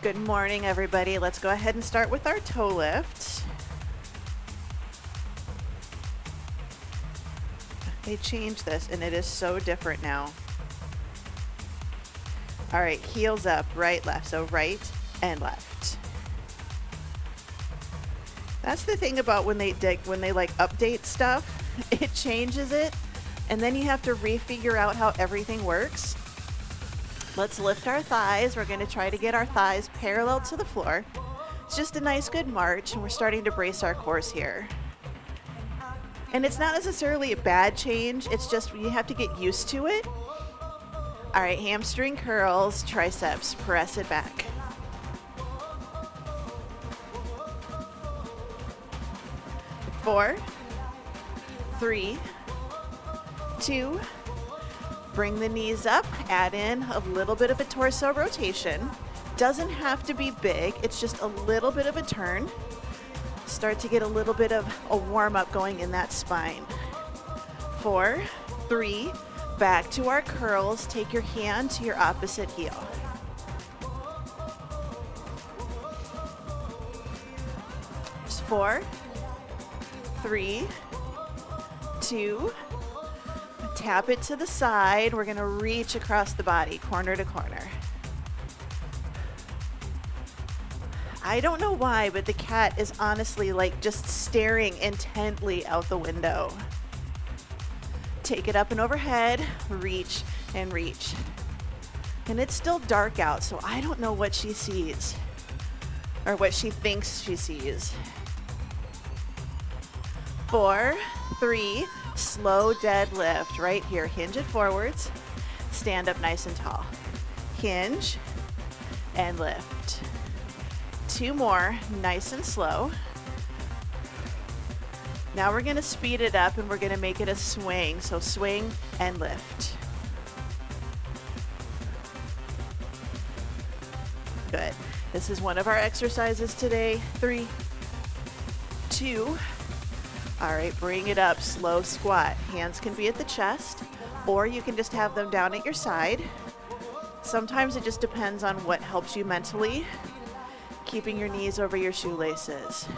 Good morning, everybody. Let's go ahead and start with our toe lift. They changed this and it is so different now. All right, heels up, right, left. So right and left. That's the thing about when they like update stuff, it changes it, and then you have to refigure out how everything works. Let's lift our thighs. We're going to try to get our thighs parallel to the floor. It's just a nice good march, and we're starting to brace our cores here. And it's not necessarily a bad change, it's just you have to get used to it. All right, hamstring curls, triceps, press it back. Four, three, two, bring the knees up, add in a little bit of a torso rotation. Doesn't have to be big, it's just a little bit of a turn. Start to get a little bit of a warm up going in that spine. 4, 3, back to our curls. Take your hand to your opposite heel. 4, 3, 2, tap it to the side. We're gonna reach across the body, corner to corner. I don't know why, but the cat is honestly like just staring intently out the window. Take it up and overhead, reach and reach. And it's still dark out, so I don't know what she sees or what she thinks she sees. 4, 3, slow deadlift right here. Hinge it forwards, stand up nice and tall. Hinge and lift. 2 more, nice and slow. Now we're gonna speed it up and we're gonna make it a swing. So swing and lift. Good. This is one of our exercises today. 3, 2. All right, bring it up, slow squat. Hands can be at the chest, or you can just have them down at your side. Sometimes it just depends on what helps you mentally. Keeping your knees over your shoelaces.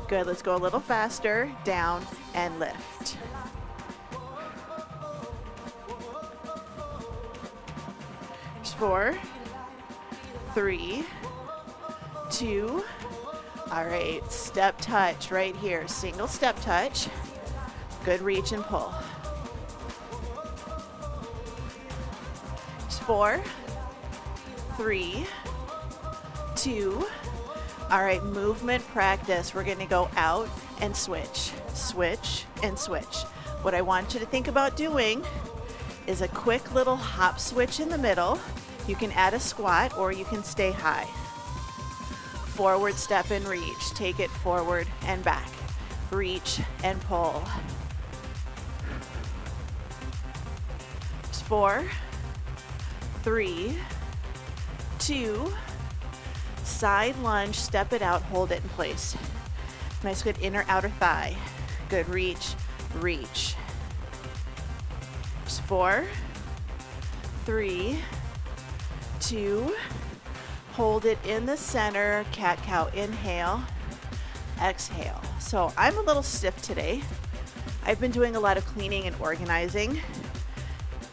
Good, let's go a little faster. Down and lift. There's 4, 3, 2. All right, step touch right here. Single step touch. Good reach and pull. There's 4, 3, 2. All right, movement practice. We're going to go out and switch, switch and switch. What I want you to think about doing is a quick little hop switch in the middle. You can add a squat or you can stay high. Forward step and reach. Take it forward and back. Reach and pull. 4, 3, 2. Side lunge, step it out, hold it in place. Nice good inner outer thigh. Good reach, reach. 4, 3, 2. Hold it in the center, cat-cow, inhale, exhale. So I'm a little stiff today. I've been doing a lot of cleaning and organizing.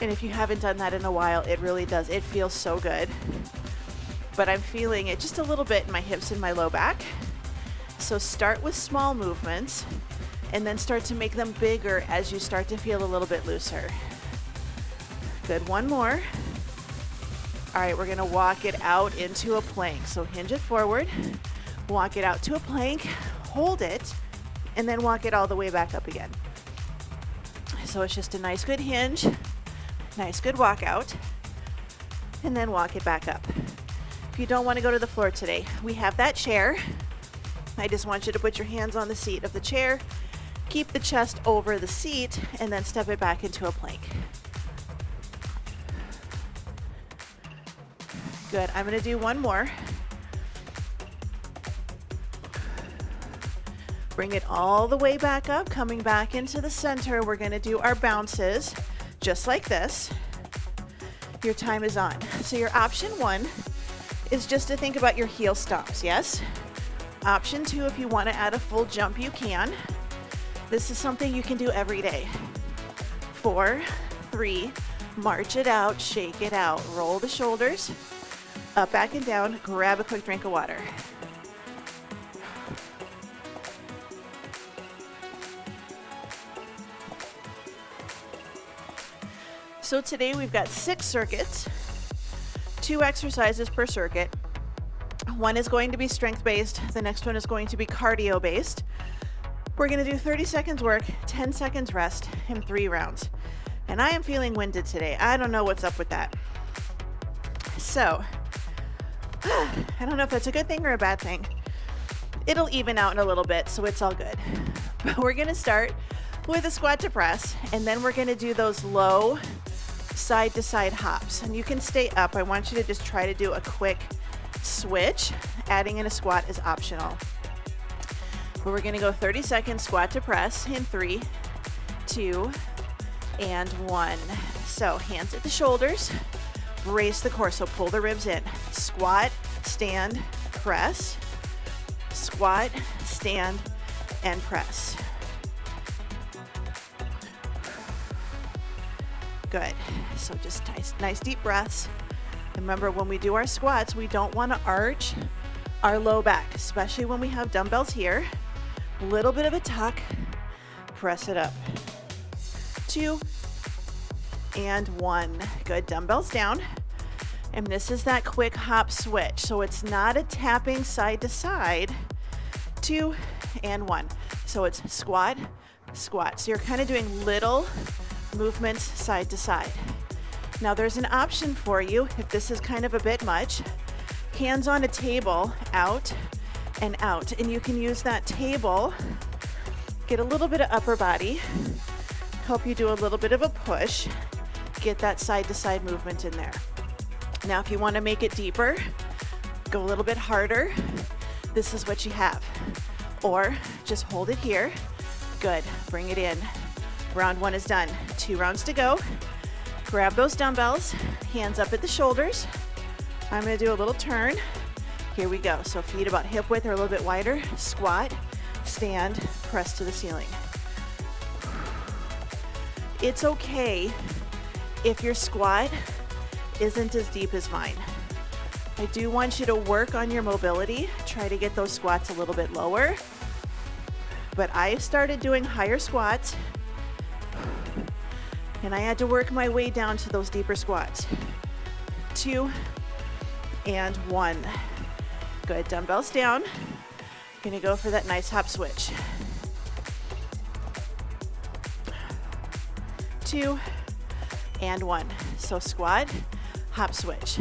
And if you haven't done that in a while, it really does. It feels so good. But I'm feeling it just a little bit in my hips and my low back. So start with small movements and then start to make them bigger as you start to feel a little bit looser. Good, 1 more. All right, we're gonna walk it out into a plank. So hinge it forward, walk it out to a plank, hold it, and then walk it all the way back up again. So it's just a nice good hinge, nice good walk out, and then walk it back up. If you don't want to go to the floor today, we have that chair. I just want you to put your hands on the seat of the chair, keep the chest over the seat, and then step it back into a plank. Good, I'm gonna do 1 more. Bring it all the way back up, coming back into the center. We're gonna do our bounces, just like this. Your time is on. So your option 1 is just to think about your heel stomps, yes? Option 2, if you want to add a full jump, you can. This is something you can do every day. 4, 3, march it out, shake it out, roll the shoulders, up, back, and down, grab a quick drink of water. So today we've got 6 circuits, 2 exercises per circuit. One is going to be strength-based, the next one is going to be cardio-based. We're gonna do 30 seconds work, 10 seconds rest, and 3 rounds. And I am feeling winded today. I don't know what's up with that. So, I don't know if that's a good thing or a bad thing. It'll even out in a little bit, so it's all good. But we're gonna start with a squat to press, and then we're gonna do those low side to side hops. And you can stay up. I want you to just try to do a quick switch. Adding in a squat is optional. But we're gonna go 30 seconds squat to press in 3, 2, and 1. So hands at the shoulders, brace the core, so pull the ribs in. Squat, stand, press. Squat, stand, and press. Good. So just nice deep breaths. Remember, when we do our squats, we don't want to arch our low back, especially when we have dumbbells here. A little bit of a tuck, press it up. 2 and 1. Good, dumbbells down. And this is that quick hop switch. So it's not a tapping side to side. 2 and 1. So it's squat, squat. So you're kind of doing little movements side to side. Now there's an option for you if this is kind of a bit much. Hands on a table, out and out. And you can use that table, get a little bit of upper body, help you do a little bit of a push, get that side to side movement in there. Now if you want to make it deeper, go a little bit harder, this is what you have. Or just hold it here. Good, bring it in. Round 1 is done. 2 rounds to go. Grab those dumbbells, hands up at the shoulders. I'm gonna do a little turn. Here we go. So feet about hip width or a little bit wider. Squat, stand, press to the ceiling. It's okay if your squat isn't as deep as mine. I do want you to work on your mobility. Try to get those squats a little bit lower. But I started doing higher squats, and I had to work my way down to those deeper squats. 2 and 1. Good, dumbbells down. Gonna go for that nice hop switch. 2 and 1. So squat, hop switch.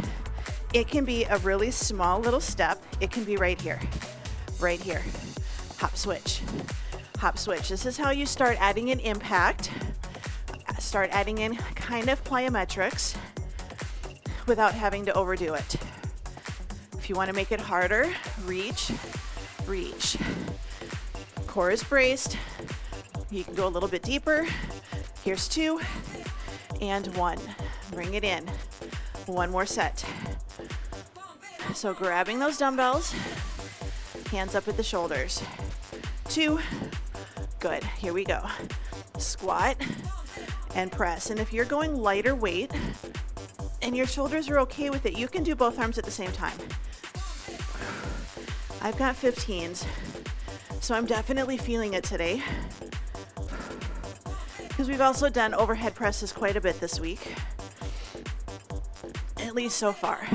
It can be a really small little step. It can be right here, hop switch, hop switch. This is how you start adding in impact. Start adding in kind of plyometrics without having to overdo it. If you want to make it harder, reach, reach. Core is braced. You can go a little bit deeper. Here's 2 and 1. Bring it in. 1 more set. So grabbing those dumbbells, hands up at the shoulders. 2, good, here we go. Squat and press. And if you're going lighter weight and your shoulders are okay with it, you can do both arms at the same time. I've got 15s, so I'm definitely feeling it today. Because we've also done overhead presses quite a bit this week, at least so far.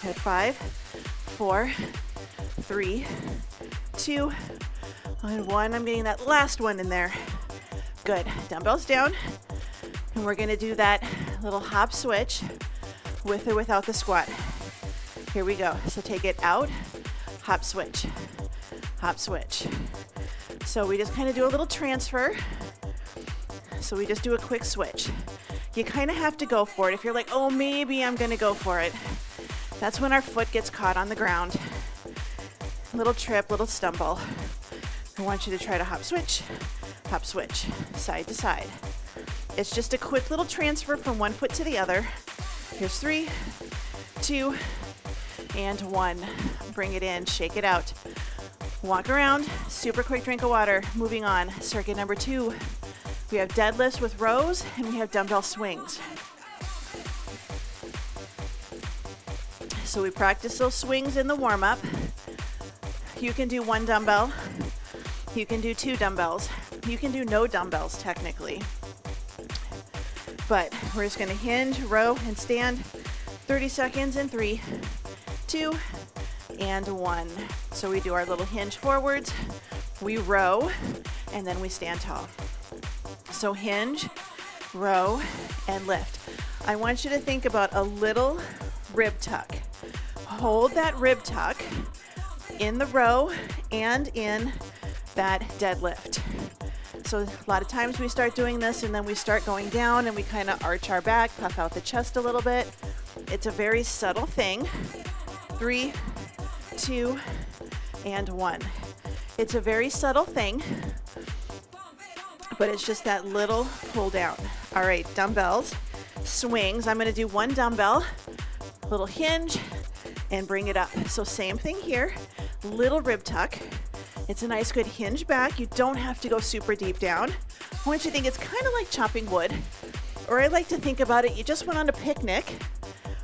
At 5, 4, 3, 2, and 1. I'm getting that last one in there. Good. Dumbbells down. And we're going to do that little hop switch with or without the squat. Here we go. So take it out, hop switch, hop switch. So we just kind of do a little transfer. So we just do a quick switch. You kind of have to go for it. If you're like, oh, maybe I'm going to go for it, that's when our foot gets caught on the ground. Little trip, little stumble. I want you to try to hop switch, side to side. It's just a quick little transfer from one foot to the other. Here's 3, 2, and 1. Bring it in, shake it out. Walk around, super quick drink of water. Moving on, circuit number 2. We have deadlifts with rows, and we have dumbbell swings. So we practice those swings in the warm-up. You can do 1 dumbbell. You can do 2 dumbbells. You can do no dumbbells, technically. But we're just going to hinge, row, and stand 30 seconds in 3, 2, and 1. So we do our little hinge forwards, we row, and then we stand tall. So hinge, row, and lift. I want you to think about a little rib tuck. Hold that rib tuck in the row and in that deadlift. So a lot of times we start doing this and then we start going down and we kind of arch our back, puff out the chest a little bit. It's a very subtle thing. 3, 2, and 1. It's a very subtle thing, but it's just that little pull down. All right, dumbbells, swings. I'm going to do 1 dumbbell, little hinge, and bring it up. So same thing here, little rib tuck. It's a nice good hinge back. You don't have to go super deep down. I want you to think it's kind of like chopping wood, or I like to think about it, you just went on a picnic,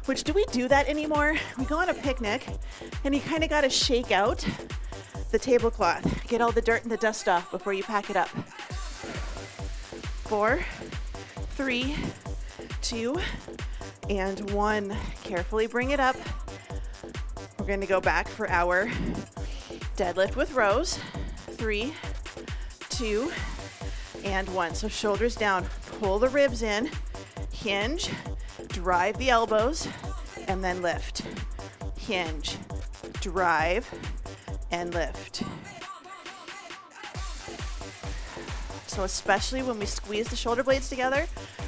which do we do that anymore? We go on a picnic and you kind of got to shake out the tablecloth, get all the dirt and the dust off before you pack it up. 4, 3, 2, and 1. Carefully bring it up. We're going to go back for our deadlift with rows. 3, 2, and 1. So shoulders down, pull the ribs in, hinge, drive the elbows, and then lift. Hinge, drive, and lift. So especially when we squeeze the shoulder blades together,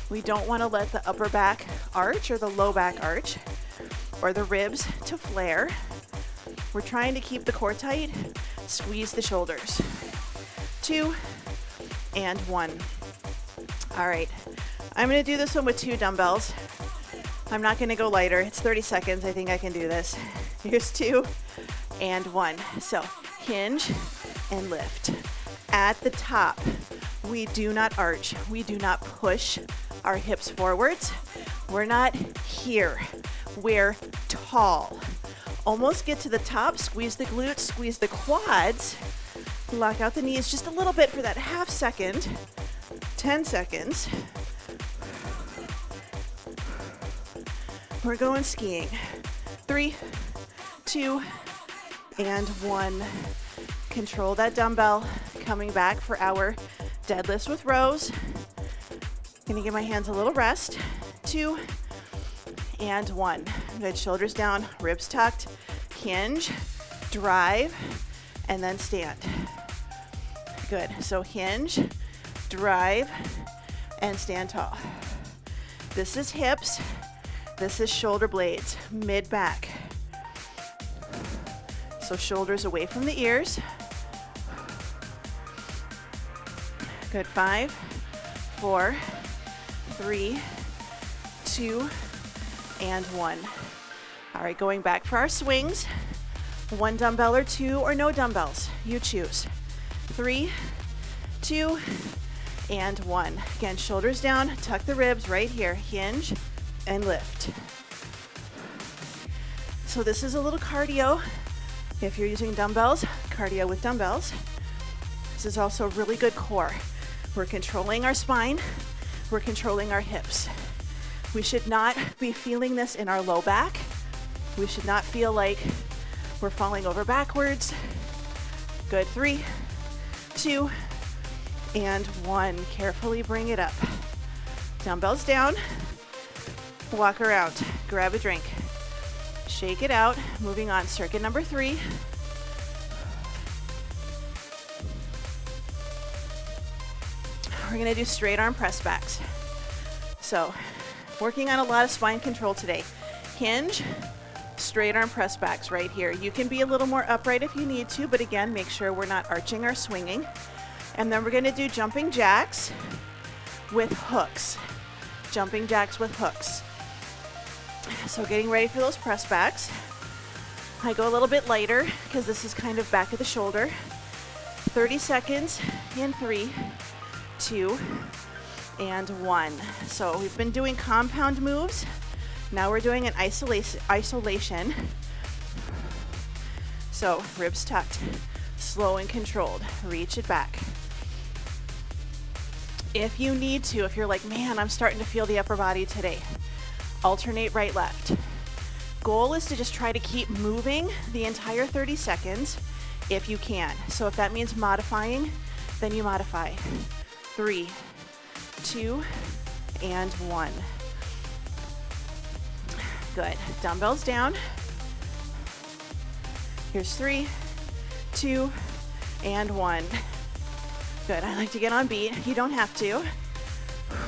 we don't want to let the upper back arch or the low back arch or the ribs to flare. We're trying to keep the core tight, squeeze the shoulders. 2, and 1. All right, I'm going to do this one with 2 dumbbells. I'm not going to go lighter. It's 30 seconds. I think I can do this. Here's 2 and 1. So hinge and lift. At the top, we do not arch. We do not push our hips forwards. We're not here. We're tall. Almost get to the top. Squeeze the glutes, squeeze the quads. Lock out the knees just a little bit for that half second. 10 seconds. We're going skiing. 3, 2, and 1. Control that dumbbell. Coming back for our deadlifts with rows. Gonna give my hands a little rest. 2, and 1. Good, shoulders down, ribs tucked, hinge, drive, and then stand. Good, so hinge, drive, and stand tall. This is hips. This is shoulder blades, mid-back. So shoulders away from the ears. Good, 5, 4, 3, 2, and 1. All right, going back for our swings. 1 dumbbell or 2 or no dumbbells, you choose. 3, 2, and 1. Again, shoulders down, tuck the ribs right here, hinge, and lift. So this is a little cardio. If you're using dumbbells, cardio with dumbbells. This is also really good core. We're controlling our spine. We're controlling our hips. We should not be feeling this in our low back. We should not feel like we're falling over backwards. Good, 3, 2, and 1. Carefully bring it up. Dumbbells down. Walk around, grab a drink, shake it out. Moving on, circuit number 3. We're gonna do straight arm press backs. So, working on a lot of spine control today. Hinge, straight arm press backs right here. You can be a little more upright if you need to, but again, make sure we're not arching or swinging. And then we're gonna do jumping jacks with hooks. Jumping jacks with hooks. So getting ready for those press backs. I go a little bit lighter because this is kind of back of the shoulder. 30 seconds in 3, 2, and 1. So we've been doing compound moves. Now we're doing an isolation. So ribs tucked, slow and controlled. Reach it back. If you need to, if you're like, man, I'm starting to feel the upper body today, alternate right, left. Goal is to just try to keep moving the entire 30 seconds if you can. So if that means modifying, then you modify. 3, 2, and 1. Good. Dumbbells down. Here's 3, 2, and 1. Good. I like to get on beat. You don't have to.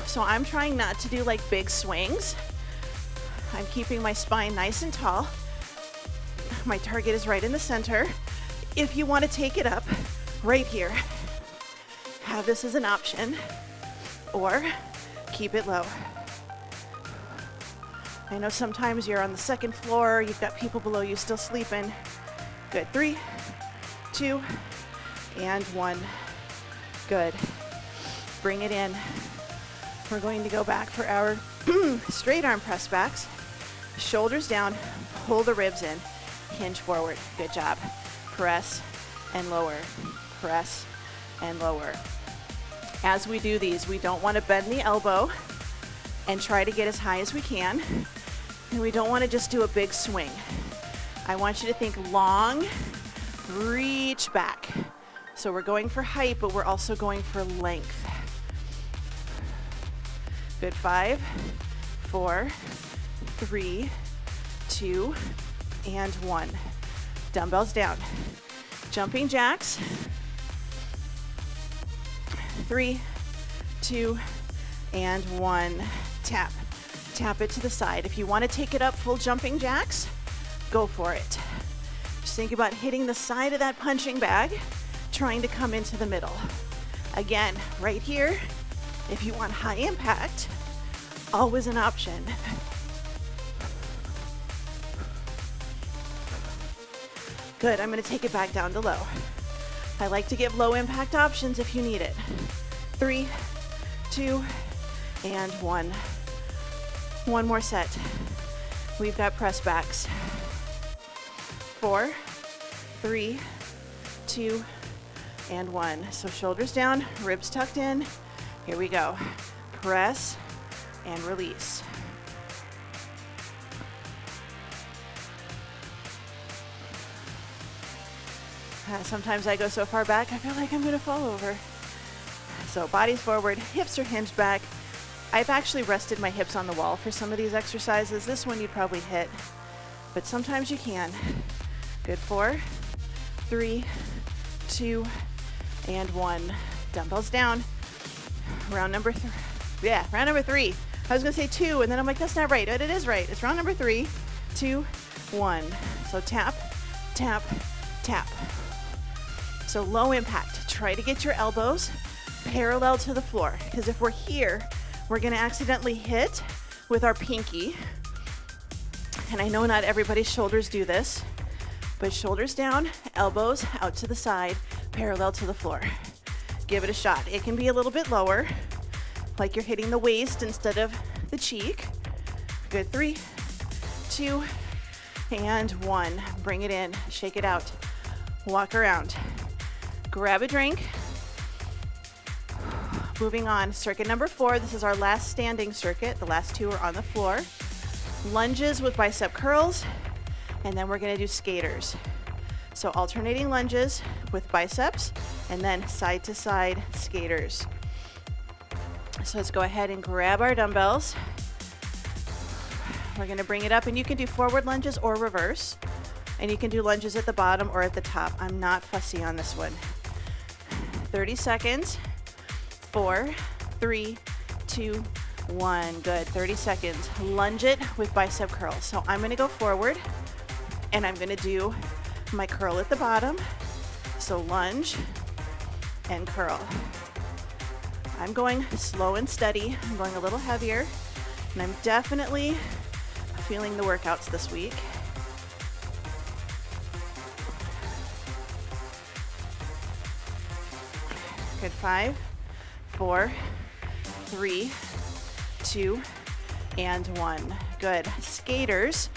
So I'm trying not to do like big swings. I'm keeping my spine nice and tall. My target is right in the center. If you want to take it up, right here, have this as an option, or keep it low. I know sometimes you're on the second floor, you've got people below you still sleeping. Good. 3, 2, and 1. Good. Bring it in. We're going to go back for our straight arm press backs. Shoulders down, pull the ribs in, hinge forward. Good job. Press and lower, press and lower. As we do these, we don't want to bend the elbow and try to get as high as we can. And we don't want to just do a big swing. I want you to think long, reach back. So we're going for height, but we're also going for length. Good. 5, 4, 3, 2, and 1. Dumbbells down. Jumping jacks. 3, 2, and 1. Tap. Tap it to the side. If you want to take it up full jumping jacks, go for it. Just think about hitting the side of that punching bag, trying to come into the middle. Again, right here, if you want high impact, always an option. Good. I'm going to take it back down to low. I like to give low impact options if you need it. 3, 2, and 1. One more set. We've got press backs. 4, 3, 2, and 1. So shoulders down, ribs tucked in. Here we go. Press and release. Sometimes I go so far back, I feel like I'm going to fall over. So bodies forward, hips are hinged back. I've actually rested my hips on the wall for some of these exercises. This one you'd probably hit, but sometimes you can. Good. 4, 3, 2, and 1. Dumbbells down. Round number 3. Yeah, round number 3. I was going to say 2, and then I'm like, that's not right. But it is right. It's round number 3, 2, 1. So tap, tap, tap. So low impact. Try to get your elbows parallel to the floor, because if we're here, we're going to accidentally hit with our pinky. And I know not everybody's shoulders do this, but shoulders down, elbows out to the side, parallel to the floor. Give it a shot. It can be a little bit lower, like you're hitting the waist instead of the cheek. Good. 3, 2, and 1. Bring it in, shake it out, walk around. Grab a drink. Moving on, circuit number 4. This is our last standing circuit. The last 2 are on the floor. Lunges with bicep curls, and then we're going to do skaters. So alternating lunges with biceps, and then side to side skaters. So let's go ahead and grab our dumbbells. We're going to bring it up, and you can do forward lunges or reverse, and you can do lunges at the bottom or at the top. I'm not fussy on this one. 30 seconds. 4, 3, 2, 1. Good. 30 seconds. Lunge it with bicep curls. So I'm going to go forward, and I'm going to do my curl at the bottom. So lunge and curl. I'm going slow and steady. I'm going a little heavier, and I'm definitely feeling the workouts this week. Good, 5, 4, 3, 2, and 1. Good. Skaters.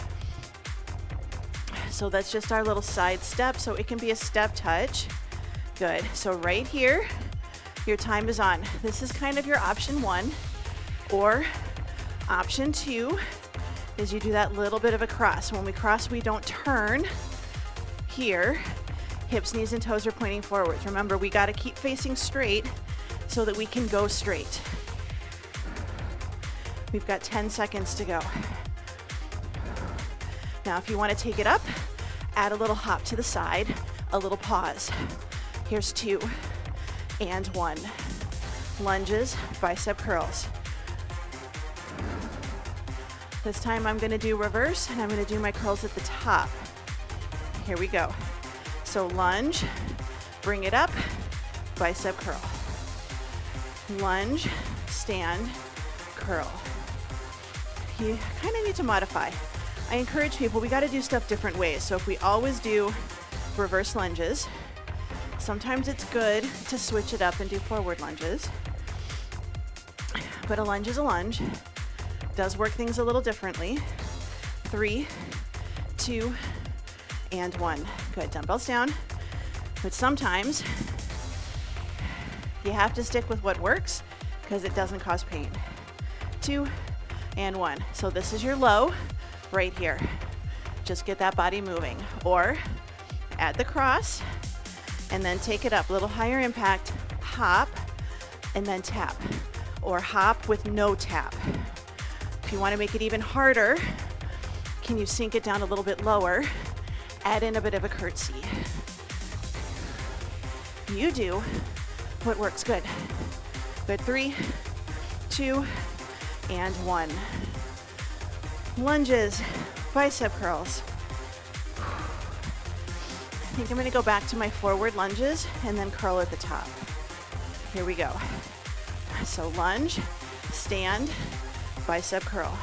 So that's just our little side step, so it can be a step touch. Good. So right here, your time is on. This is kind of your option 1, or option 2 is you do that little bit of a cross. When we cross, we don't turn here. Hips, knees, and toes are pointing forwards. Remember, we got to keep facing straight so that we can go straight. We've got 10 seconds to go. Now, if you want to take it up, add a little hop to the side, a little pause. Here's 2 and 1. Lunges, bicep curls. This time I'm going to do reverse, and I'm going to do my curls at the top. Here we go. So lunge, bring it up, bicep curl. Lunge, stand, curl. You kind of need to modify. I encourage people, we got to do stuff different ways. So if we always do reverse lunges, sometimes it's good to switch it up and do forward lunges. But a lunge is a lunge. Does work things a little differently. 3, 2, and 1. Good, dumbbells down. But sometimes you have to stick with what works because it doesn't cause pain. 2 and 1. So this is your low right here. Just get that body moving. Or add the cross and then take it up. A little higher impact, hop, and then tap. Or hop with no tap. If you want to make it even harder, can you sink it down a little bit lower? Add in a bit of a curtsy. You do what works. Good. Good. 3, 2, and 1. Lunges, bicep curls. I think I'm going to go back to my forward lunges and then curl at the top. Here we go. So lunge, stand, bicep curl.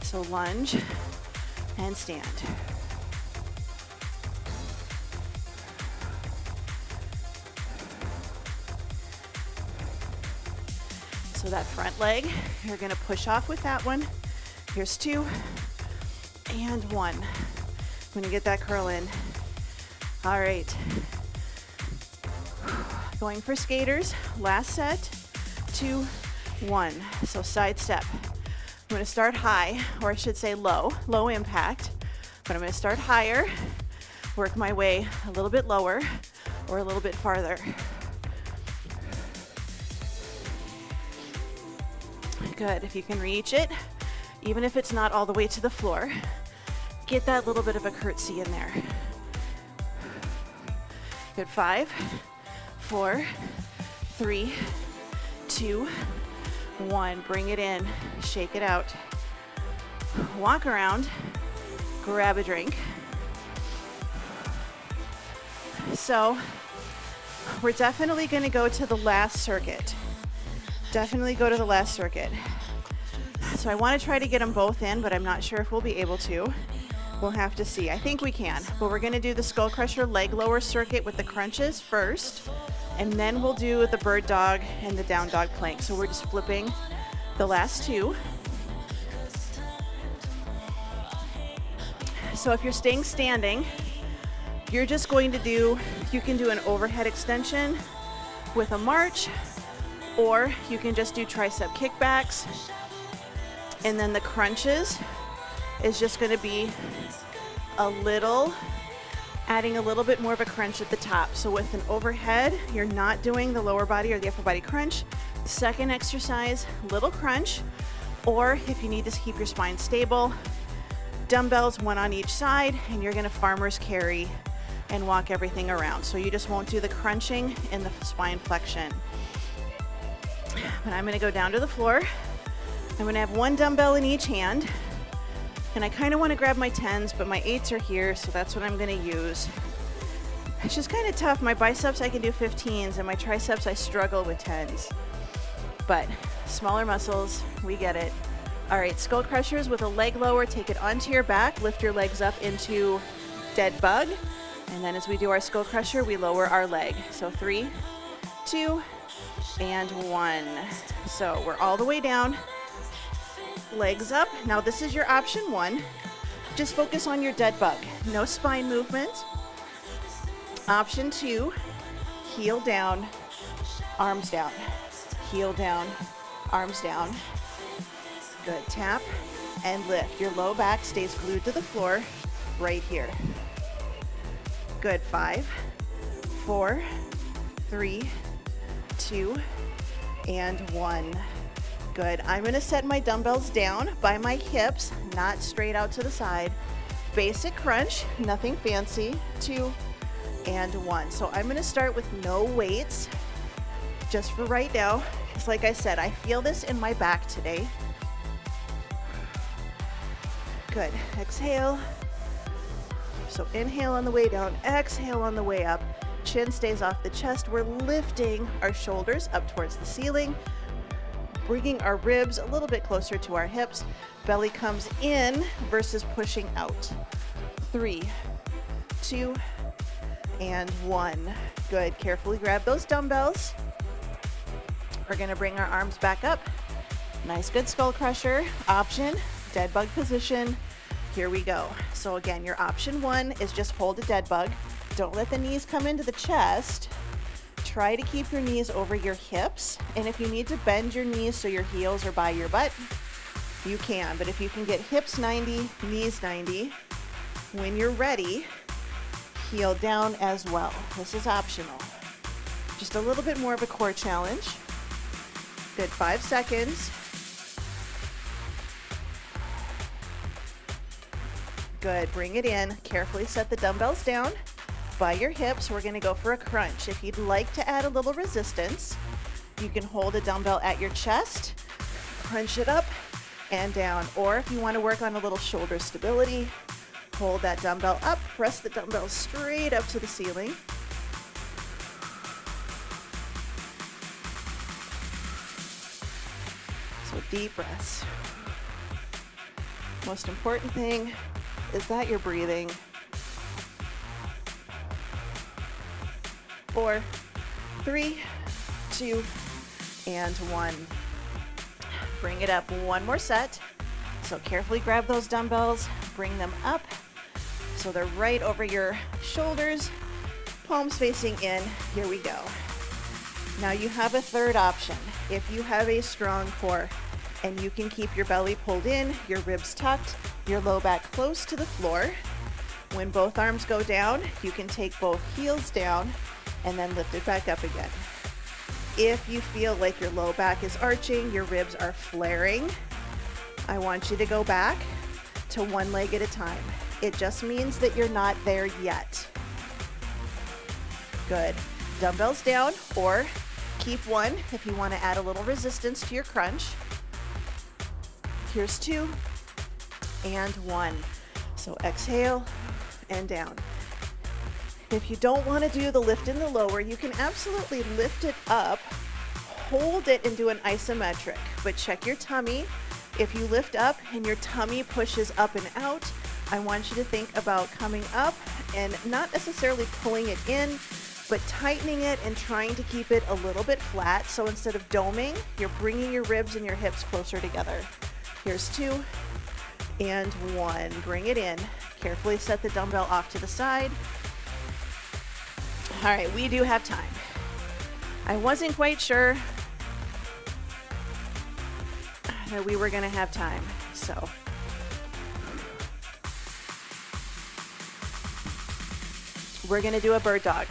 So lunge and stand. So that front leg, you're going to push off with that one. Here's 2 and 1. I'm going to get that curl in. All right. Going for skaters. Last set. 2, 1. So side step. I'm going to start high, or I should say low impact. But I'm going to start higher, work my way a little bit lower or a little bit farther. Good. If you can reach it, even if it's not all the way to the floor, get that little bit of a curtsy in there. Good. 5, 4, 3, 2, 1. Bring it in. Shake it out. Walk around. Grab a drink. So we're definitely going to go to the last circuit. Definitely go to the last circuit. So I want to try to get them both in, but I'm not sure if we'll be able to. We'll have to see. I think we can, but we're going to do the Skullcrusher leg lower circuit with the crunches first, and then we'll do the bird dog and the down dog plank. So we're just flipping the last 2. So if you're staying standing, you're just going to do, you can do an overhead extension with a march, or you can just do tricep kickbacks. And then the crunches is just going to be adding a little bit more of a crunch at the top. So with an overhead, you're not doing the lower body or the upper body crunch. Second exercise, little crunch, or if you need to keep your spine stable, dumbbells, 1 on each side, and you're going to farmer's carry and walk everything around. So you just won't do the crunching and the spine flexion. But I'm going to go down to the floor. I'm going to have 1 dumbbell in each hand. And I kind of want to grab my 10s, but my 8s are here, so that's what I'm going to use. It's just kind of tough. My biceps, I can do 15s, and my triceps, I struggle with 10s. But smaller muscles, we get it. All right, skull crushers with a leg lower, take it onto your back, lift your legs up into dead bug. And then as we do our skull crusher, we lower our leg. So 3, 2, and 1. So we're all the way down, legs up. Now this is your option 1. Just focus on your dead bug. No spine movement. Option 2, heel down, arms down. Heel down, arms down. Good, tap and lift. Your low back stays glued to the floor right here. Good, 5, 4, 3, 2, and 1. Good, I'm gonna set my dumbbells down by my hips, not straight out to the side. Basic crunch, nothing fancy. 2 and 1. So I'm gonna start with no weights, just for right now. Because like I said, I feel this in my back today. Good, exhale. So inhale on the way down, exhale on the way up. Chin stays off the chest. We're lifting our shoulders up towards the ceiling, bringing our ribs a little bit closer to our hips. Belly comes in versus pushing out. 3, 2, and 1. Good, carefully grab those dumbbells. We're gonna bring our arms back up. Nice, good skull crusher. Option, dead bug position. Here we go. So again, your option 1 is just hold a dead bug. Don't let the knees come into the chest. Try to keep your knees over your hips. And if you need to bend your knees so your heels are by your butt, you can. But if you can get hips 90, knees 90, when you're ready, heel down as well. This is optional. Just a little bit more of a core challenge. Good, 5 seconds. Good, bring it in. Carefully set the dumbbells down by your hips. We're gonna go for a crunch. If you'd like to add a little resistance, you can hold a dumbbell at your chest, crunch it up and down. Or if you wanna work on a little shoulder stability, hold that dumbbell up, press the dumbbell straight up to the ceiling. So deep breaths. Most important thing is that you're breathing. 4, 3, 2, and 1. Bring it up, one more set. So carefully grab those dumbbells, bring them up so they're right over your shoulders, palms facing in. Here we go. Now you have a third option. If you have a strong core and you can keep your belly pulled in, your ribs tucked, your low back close to the floor, when both arms go down, you can take both heels down and then lift it back up again. If you feel like your low back is arching, your ribs are flaring, I want you to go back to one leg at a time. It just means that you're not there yet. Good. Dumbbells down, or keep one if you want to add a little resistance to your crunch. Here's 2 and 1. So exhale and down. If you don't want to do the lift and the lower, you can absolutely lift it up, hold it and do an isometric, but check your tummy. If you lift up and your tummy pushes up and out, I want you to think about coming up and not necessarily pulling it in, but tightening it and trying to keep it a little bit flat. So instead of doming, you're bringing your ribs and your hips closer together. Here's 2 and 1. Bring it in. Carefully set the dumbbell off to the side. All right, we do have time. I wasn't quite sure that we were gonna have time, so. We're gonna do a bird dog.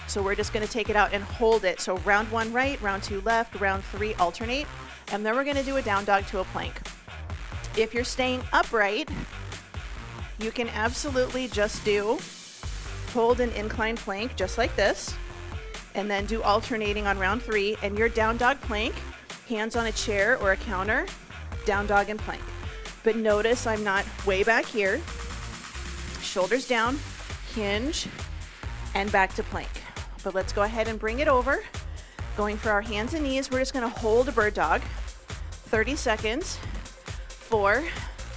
So we're just gonna take it out and hold it. So round 1 right, round 2 left, round 3 alternate, and then we're gonna do a down dog to a plank. If you're staying upright, you can absolutely just hold an inclined plank just like this, and then do alternating on round 3, and your down dog plank, hands on a chair or a counter, down dog and plank. But notice I'm not way back here. Shoulders down, hinge, and back to plank. But let's go ahead and bring it over. Going for our hands and knees, we're just gonna hold a bird dog, 30 seconds. 4,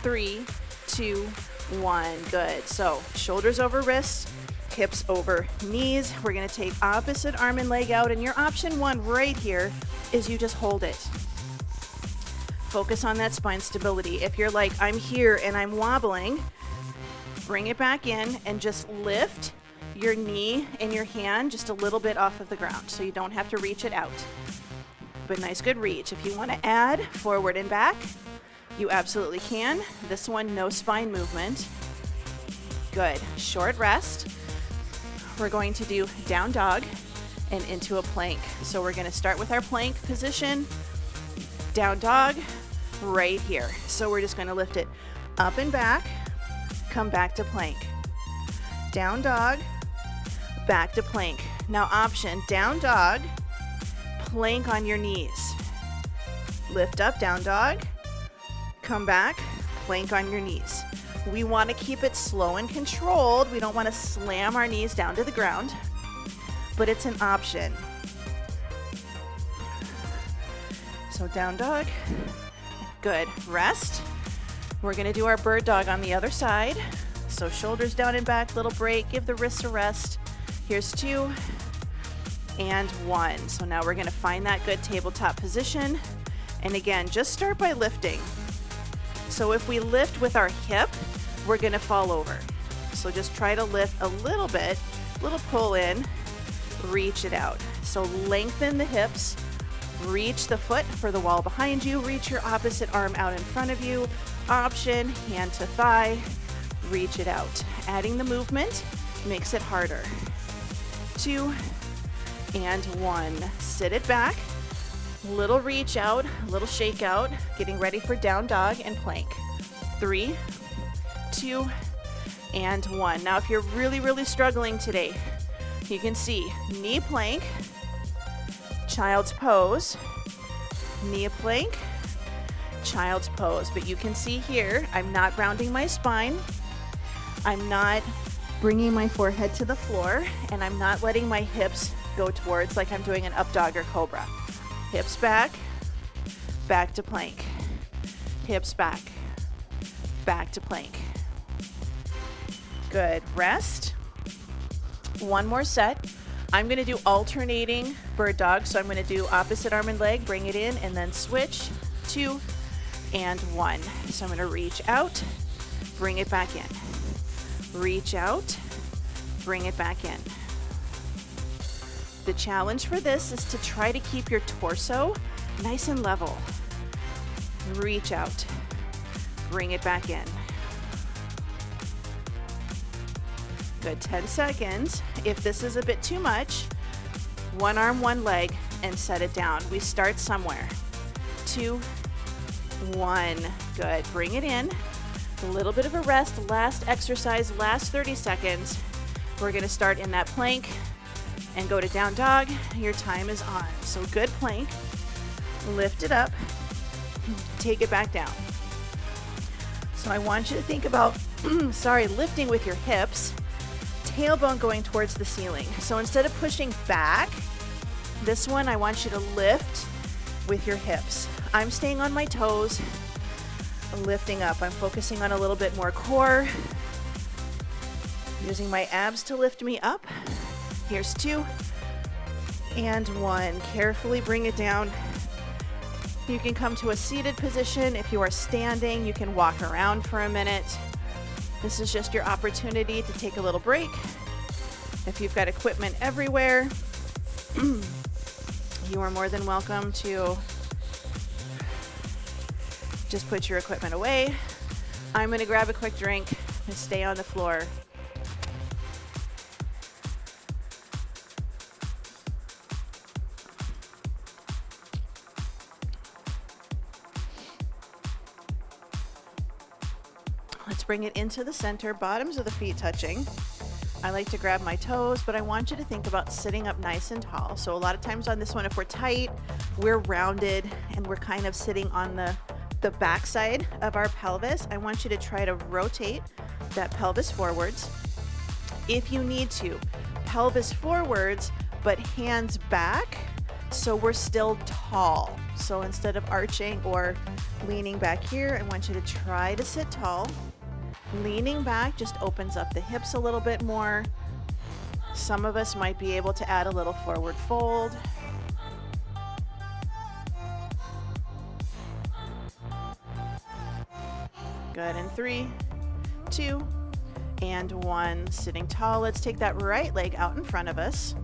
3, 2, 1. Good. So shoulders over wrists, hips over knees. We're going to take opposite arm and leg out, and your option 1 right here is you just hold it. Focus on that spine stability. If you're like, I'm here and I'm wobbling, bring it back in and just lift your knee and your hand just a little bit off of the ground so you don't have to reach it out. But nice, good reach. If you want to add forward and back, you absolutely can. This one, no spine movement. Good. Short rest. We're going to do down dog and into a plank. So we're going to start with our plank position, down dog, right here. So we're just going to lift it up and back, come back to plank. Down dog, back to plank. Now option, down dog, plank on your knees. Lift up, down dog, come back, plank on your knees. We want to keep it slow and controlled. We don't want to slam our knees down to the ground, but it's an option. So down dog, good. Rest. We're going to do our bird dog on the other side. So shoulders down and back, little break, give the wrists a rest. Here's 2 and 1. So now we're going to find that good tabletop position. And again, just start by lifting. So if we lift with our hip, we're going to fall over. So just try to lift a little bit, little pull in, reach it out. So lengthen the hips, reach the foot for the wall behind you, reach your opposite arm out in front of you. Option, hand to thigh, reach it out. Adding the movement makes it harder. 2 and 1. Sit it back, little reach out, little shake out, getting ready for down dog and plank. 3, 2, and 1. Now if you're really struggling today, you can see knee plank, child's pose, knee plank, child's pose. But you can see here, I'm not rounding my spine, I'm not bringing my forehead to the floor, and I'm not letting my hips go towards like I'm doing an up dog or cobra. Hips back, back to plank. Hips back, back to plank. Good. Rest. One more set. I'm going to do alternating bird dog. So I'm going to do opposite arm and leg, bring it in, and then switch. 2 and 1. So I'm going to reach out, bring it back in. Reach out, bring it back in. The challenge for this is to try to keep your torso nice and level. Reach out, bring it back in. Good, 10 seconds. If this is a bit too much, one arm, one leg, and set it down. We start somewhere. 2, 1, good. Bring it in. A little bit of a rest, last exercise, last 30 seconds. We're gonna start in that plank and go to down dog. Your time is on. So good plank, lift it up, take it back down. So I want you to think about, lifting with your hips, tailbone going towards the ceiling. So instead of pushing back, this one I want you to lift with your hips. I'm staying on my toes, lifting up. I'm focusing on a little bit more core, using my abs to lift me up. Here's 2 and 1. Carefully bring it down. You can come to a seated position. If you are standing, you can walk around for a minute. This is just your opportunity to take a little break. If you've got equipment everywhere, you are more than welcome to just put your equipment away. I'm going to grab a quick drink and stay on the floor. Let's bring it into the center, bottoms of the feet touching. I like to grab my toes, but I want you to think about sitting up nice and tall. So a lot of times on this one, if we're tight, we're rounded and we're kind of sitting on the back side of our pelvis. I want you to try to rotate that pelvis forwards. If you need to, pelvis forwards, but hands back, so we're still tall. So instead of arching or leaning back here, I want you to try to sit tall. Leaning back just opens up the hips a little bit more. Some of us might be able to add a little forward fold. Good, in 3, 2, and 1. Sitting tall. Let's take that right leg out in front of us.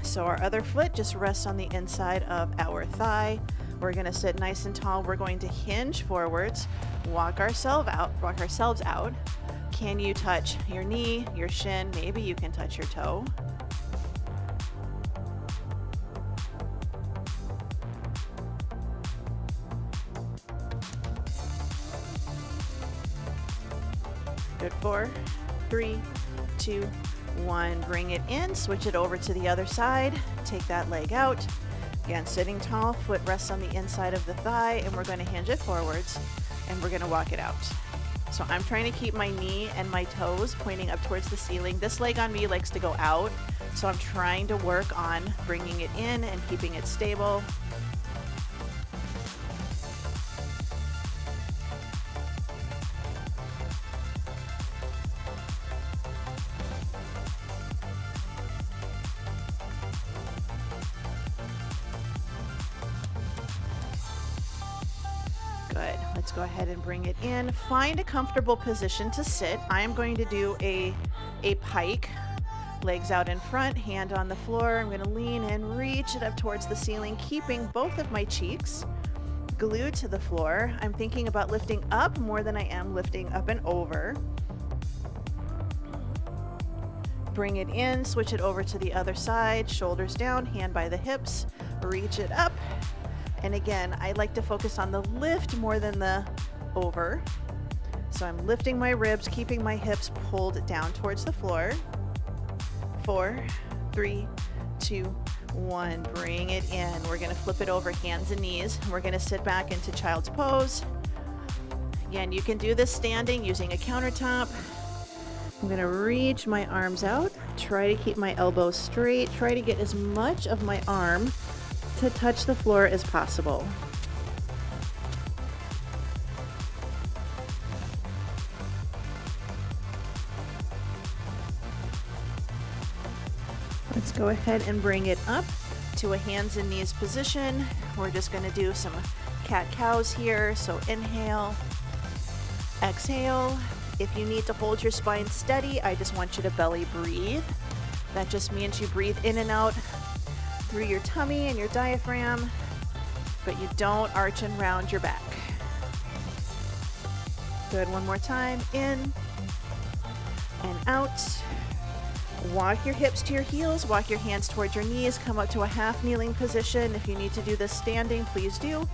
So our other foot just rests on the inside of our thigh. We're going to sit nice and tall. We're going to hinge forwards, walk ourselves out. Can you touch your knee, your shin? Maybe you can touch your toe. Good, 4, 3, 2, 1. Bring it in, switch it over to the other side. Take that leg out. Again, sitting tall, foot rests on the inside of the thigh, and we're going to hinge it forwards, and we're going to walk it out. So I'm trying to keep my knee and my toes pointing up towards the ceiling. This leg on me likes to go out, so I'm trying to work on bringing it in and keeping it stable. Good. Let's go ahead and bring it in. Find a comfortable position to sit. I am going to do a pike. Legs out in front, hand on the floor. I'm going to lean in, reach it up towards the ceiling, keeping both of my cheeks glued to the floor. I'm thinking about lifting up more than I am lifting up and over. Bring it in, switch it over to the other side, shoulders down, hand by the hips, reach it up. And again, I like to focus on the lift more than the over. So I'm lifting my ribs, keeping my hips pulled down towards the floor. 4, 3, 2, 1. Bring it in. We're going to flip it over, hands and knees. We're going to sit back into child's pose. Again, you can do this standing using a countertop. I'm going to reach my arms out, try to keep my elbows straight, try to get as much of my arm to touch the floor as possible. Let's go ahead and bring it up to a hands and knees position. We're just going to do some cat-cows here. So inhale, exhale. If you need to hold your spine steady, I just want you to belly breathe. That just means you breathe in and out through your tummy and your diaphragm, but you don't arch and round your back. Good, one more time, in and out. Walk your hips to your heels, walk your hands towards your knees, come up to a half kneeling position. If you need to do this standing, please do.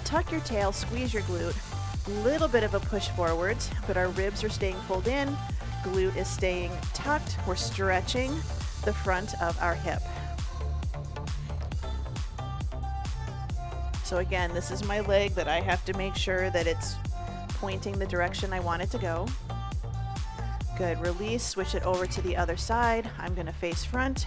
Tuck your tail, squeeze your glute. Little bit of a push forwards, but our ribs are staying pulled in. Glute is staying tucked. We're stretching the front of our hip. So again, this is my leg that I have to make sure that it's pointing the direction I want it to go. Good, release, switch it over to the other side. I'm gonna face front.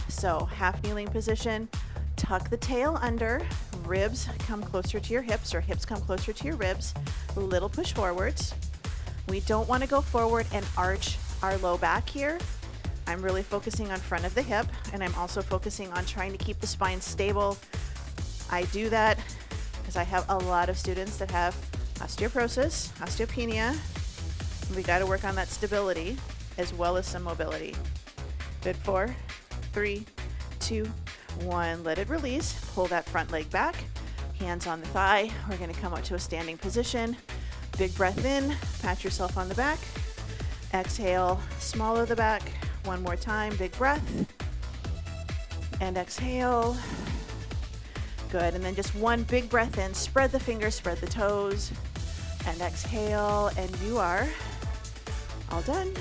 So half kneeling position, tuck the tail under, ribs come closer to your hips or hips come closer to your ribs, a little push forwards. We don't wanna go forward and arch our low back here. I'm really focusing on front of the hip, and I'm also focusing on trying to keep the spine stable. I do that because I have a lot of students that have osteoporosis, osteopenia. We got to work on that stability as well as some mobility. Good, 4, 3, 2, 1. Let it release. Pull that front leg back. Hands on the thigh. We're going to come up to a standing position. Big breath in. Pat yourself on the back. Exhale. Swallow the back. One more time. Big breath. And exhale. Good. And then just one big breath in. Spread the fingers, spread the toes. And exhale. And you are all done.